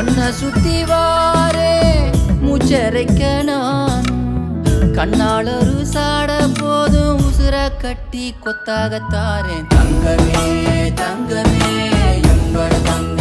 ஒன்ன சுத்தி வாரே மூச்சரைக்க நானும் கண்ணால் ஒரு சாட போதும் உசுர கட்டி கொத்தாகத்தாரேன் தங்கமே தங்கமே எங்களோட தங்க